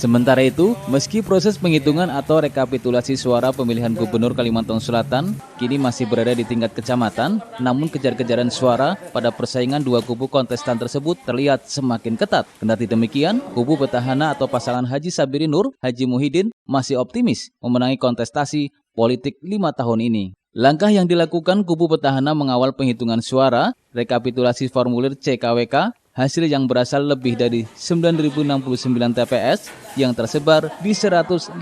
Sementara itu, meski proses penghitungan atau rekapitulasi suara pemilihan gubernur Kalimantan Selatan kini masih berada di tingkat kecamatan, namun kejar-kejaran suara pada persaingan dua kubu kontestan tersebut terlihat semakin ketat. Kendati demikian, kubu petahana atau pasangan Haji Sabiri Nur, Haji Muhyiddin masih optimis memenangi kontestasi politik 5 tahun ini. Langkah yang dilakukan kubu petahana mengawal penghitungan suara, rekapitulasi formulir CKWK, hasil yang berasal lebih dari 9.069 TPS yang tersebar di 153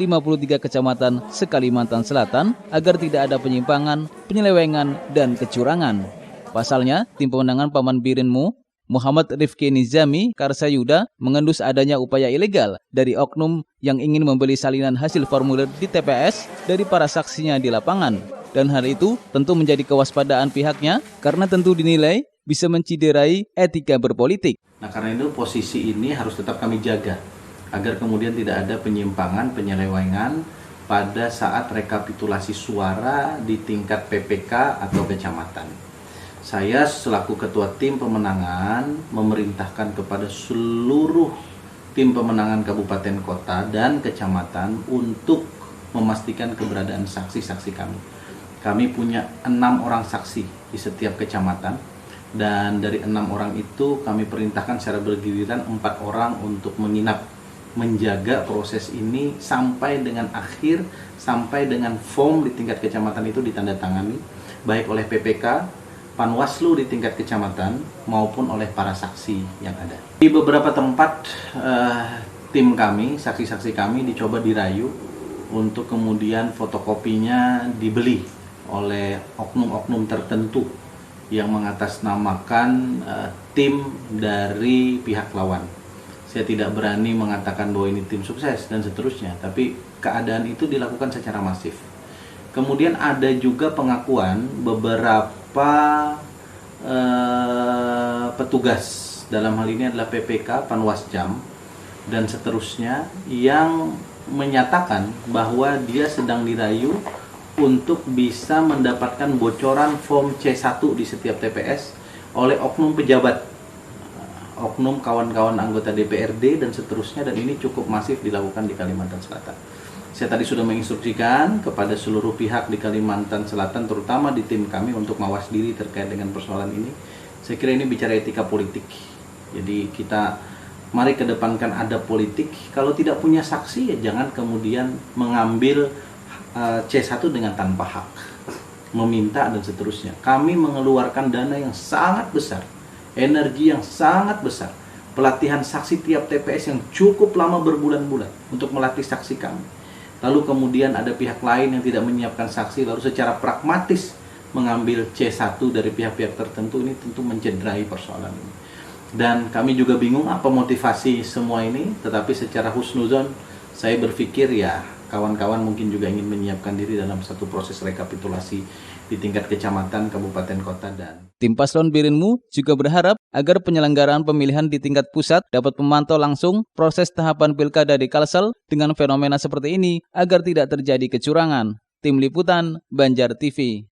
kecamatan se-Kalimantan Selatan agar tidak ada penyimpangan, penyelewengan, dan kecurangan. Pasalnya, tim pemenangan Paman Birinmu, Muhammad Rifki Nizami Karsayuda mengendus adanya upaya ilegal dari oknum yang ingin membeli salinan hasil formulir di TPS dari para saksinya di lapangan. Dan hal itu tentu menjadi kewaspadaan pihaknya karena tentu dinilai bisa menciderai etika berpolitik. Nah, karena itu posisi ini harus tetap kami jaga agar kemudian tidak ada penyimpangan, penyelewengan pada saat rekapitulasi suara di tingkat PPK atau kecamatan. Saya selaku ketua tim pemenangan memerintahkan kepada seluruh tim pemenangan kabupaten kota dan kecamatan untuk memastikan keberadaan saksi-saksi kami. Kami punya 6 orang saksi di setiap kecamatan, dan dari 6 orang itu kami perintahkan secara bergiliran 4 orang untuk menginap, menjaga proses ini sampai dengan akhir, sampai dengan form di tingkat kecamatan itu ditandatangani baik oleh PPK, Panwaslu di tingkat kecamatan maupun oleh para saksi yang ada. Di beberapa tempat tim kami, saksi-saksi kami dicoba dirayu untuk kemudian fotokopinya dibeli oleh oknum-oknum tertentu yang mengatasnamakan tim dari pihak lawan. Saya tidak berani mengatakan bahwa ini tim sukses dan seterusnya, tapi keadaan itu dilakukan secara masif. Kemudian ada juga pengakuan beberapa petugas, dalam hal ini adalah PPK, Panwasjam, dan seterusnya, yang menyatakan bahwa dia sedang dirayu untuk bisa mendapatkan bocoran form C1 di setiap TPS oleh oknum pejabat, oknum kawan-kawan anggota DPRD dan seterusnya, dan ini cukup masif dilakukan di Kalimantan Selatan. Saya tadi sudah menginstruksikan kepada seluruh pihak di Kalimantan Selatan, terutama di tim kami, untuk mawas diri terkait dengan persoalan ini. Saya kira ini bicara etika politik. Jadi kita mari kedepankan adab politik. Kalau tidak punya saksi, ya jangan kemudian mengambil C1 dengan tanpa hak, meminta dan seterusnya. Kami mengeluarkan dana yang sangat besar, energi yang sangat besar, pelatihan saksi tiap TPS yang cukup lama berbulan-bulan untuk melatih saksi kami. Lalu kemudian ada pihak lain yang tidak menyiapkan saksi, lalu secara pragmatis mengambil C1 dari pihak-pihak tertentu. Ini tentu mencederai persoalan ini. Dan kami juga bingung apa motivasi semua ini, tetapi secara husnuzon saya berpikir ya kawan-kawan mungkin juga ingin menyiapkan diri dalam satu proses rekapitulasi di tingkat kecamatan, kabupaten, kota, dan Tim Paslon Birinmu juga berharap agar penyelenggaraan pemilihan di tingkat pusat dapat memantau langsung proses tahapan pilkada di Kalsel dengan fenomena seperti ini agar tidak terjadi kecurangan. Tim Liputan, Banjar TV.